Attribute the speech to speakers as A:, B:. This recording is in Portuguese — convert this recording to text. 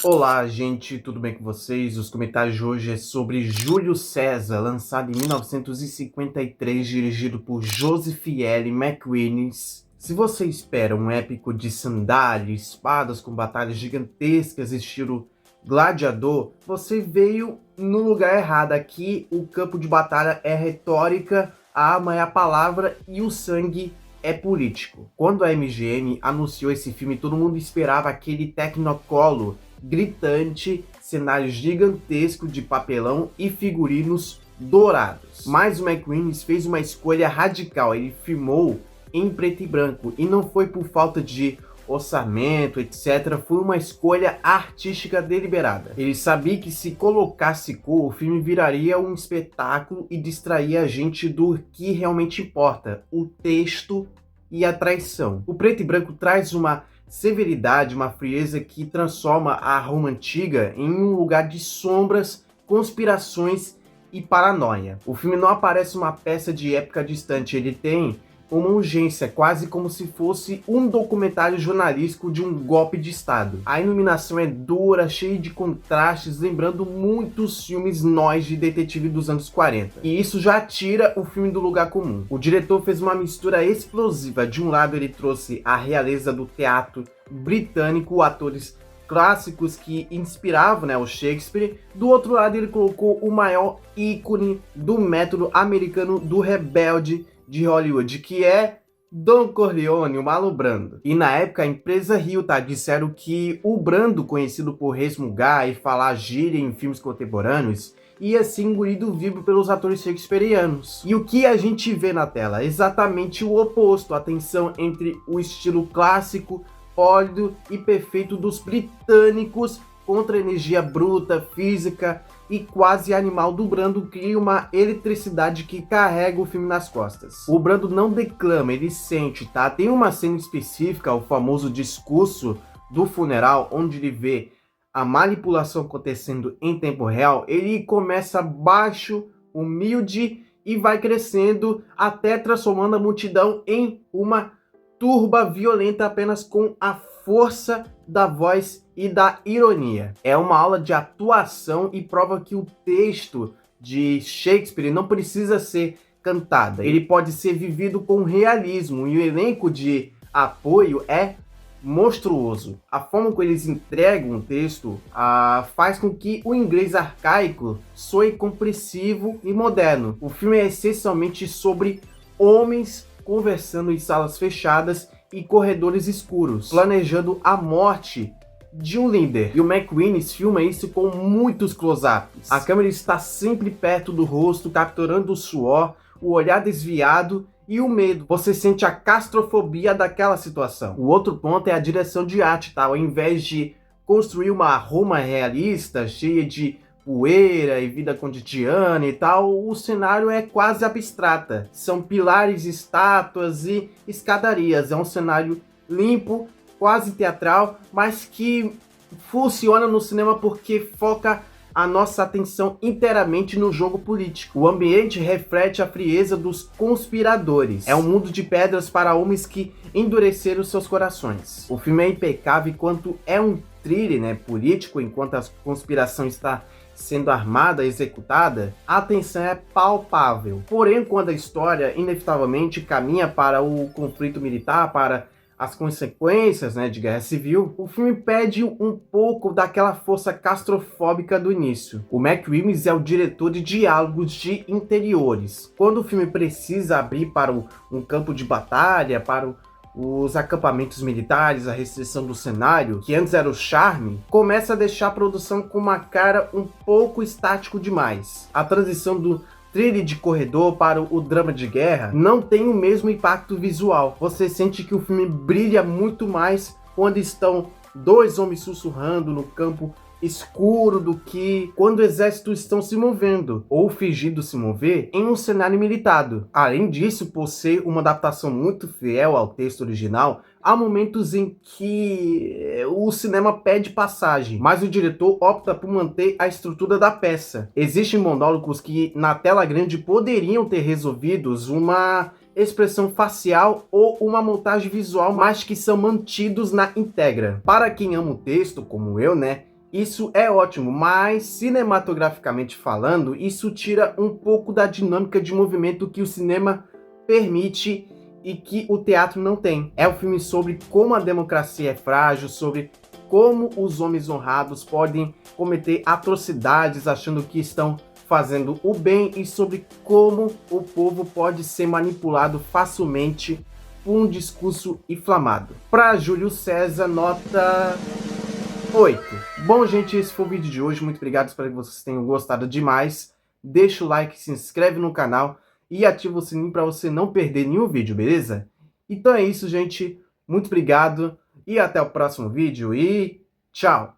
A: Olá, gente, tudo bem com vocês? Os comentários de hoje é sobre Júlio César, lançado em 1953, dirigido por Joseph L. McInnes. Se você espera um épico de sandália e espadas com batalhas gigantescas estilo gladiador, você veio no lugar errado. Aqui o campo de batalha é retórica, a arma é a palavra e o sangue é político. Quando a MGM anunciou esse filme, todo mundo esperava aquele Technicolor gritante, cenário gigantesco de papelão e figurinos dourados. Mas o McInnes fez uma escolha radical, ele filmou em preto e branco, e não foi por falta de orçamento, etc. Foi uma escolha artística deliberada. Ele sabia que se colocasse cor, o filme viraria um espetáculo e distraía a gente do que realmente importa, o texto e a traição. O preto e branco traz uma severidade, uma frieza que transforma a Roma antiga em um lugar de sombras, conspirações e paranoia. O filme não aparece uma peça de época distante, ele tem uma urgência, quase como se fosse um documentário jornalístico de um golpe de estado. A iluminação é dura, cheia de contrastes, lembrando muitos filmes nós de detetive dos anos 40. E isso já tira o filme do lugar comum. O diretor fez uma mistura explosiva. De um lado ele trouxe a realeza do teatro britânico, atores clássicos que inspiravam, o Shakespeare. Do outro lado ele colocou o maior ícone do método americano do rebelde de Hollywood, que é Don Corleone, o Marlon Brando. E na época a empresa riu, tá? Disseram que o Brando, conhecido por resmungar e falar gíria em filmes contemporâneos, ia ser engolido vivo pelos atores shakespearianos. E o que a gente vê na tela? Exatamente o oposto, a tensão entre o estilo clássico, pólido e perfeito dos britânicos contra a energia bruta, física e quase animal do Brando, cria uma eletricidade que carrega o filme nas costas. O Brando não declama, ele sente, tá? Tem uma cena específica, o famoso discurso do funeral, onde ele vê a manipulação acontecendo em tempo real. Ele começa baixo, humilde e vai crescendo até transformando a multidão em uma turba violenta apenas com a força da voz e da ironia. É uma aula de atuação e prova que o texto de Shakespeare não precisa ser cantado. Ele pode ser vivido com realismo e o elenco de apoio é monstruoso. A forma como eles entregam o texto faz com que o inglês arcaico soe compreensivo e moderno. O filme é essencialmente sobre homens conversando em salas fechadas e corredores escuros, planejando a morte de um líder. E o McInnes filma isso com muitos close-ups. A câmera está sempre perto do rosto, capturando o suor, o olhar desviado e o medo. Você sente a claustrofobia daquela situação. O outro ponto é a direção de arte, tá? Ao invés de construir uma Roma realista, cheia de poeira e vida cotidiana e tal, o cenário é quase abstrata. São pilares, estátuas e escadarias. É um cenário limpo, quase teatral, mas que funciona no cinema porque foca a nossa atenção inteiramente no jogo político. O ambiente reflete a frieza dos conspiradores. É um mundo de pedras para homens que endureceram seus corações. O filme é impecável enquanto é um thriller, político, enquanto a conspiração está sendo armada, executada, a tensão é palpável. Porém, quando a história inevitavelmente caminha para o conflito militar, para as consequências de guerra civil, o filme perde um pouco daquela força claustrofóbica do início. O McInnes é o diretor de diálogos de interiores. Quando o filme precisa abrir para um campo de batalha, para os acampamentos militares, a restrição do cenário, que antes era o charme, começa a deixar a produção com uma cara um pouco estático demais. A transição do thriller de corredor para o drama de guerra não tem o mesmo impacto visual. Você sente que o filme brilha muito mais quando estão dois homens sussurrando no campo escuro do que quando exércitos estão se movendo ou fingindo se mover em um cenário militado. Além disso, por ser uma adaptação muito fiel ao texto original, há momentos em que o cinema pede passagem, mas o diretor opta por manter a estrutura da peça. Existem monólogos que na tela grande poderiam ter resolvidos uma expressão facial ou uma montagem visual, mas que são mantidos na íntegra. Para quem ama o texto, como eu, Isso é ótimo, mas cinematograficamente falando, isso tira um pouco da dinâmica de movimento que o cinema permite e que o teatro não tem. É um filme sobre como a democracia é frágil, sobre como os homens honrados podem cometer atrocidades achando que estão fazendo o bem e sobre como o povo pode ser manipulado facilmente por um discurso inflamado. Para Júlio César, nota 8. Bom, gente, esse foi o vídeo de hoje. Muito obrigado, espero que vocês tenham gostado demais. Deixa o like, se inscreve no canal e ativa o sininho para você não perder nenhum vídeo, beleza? Então é isso, gente. Muito obrigado e até o próximo vídeo e tchau!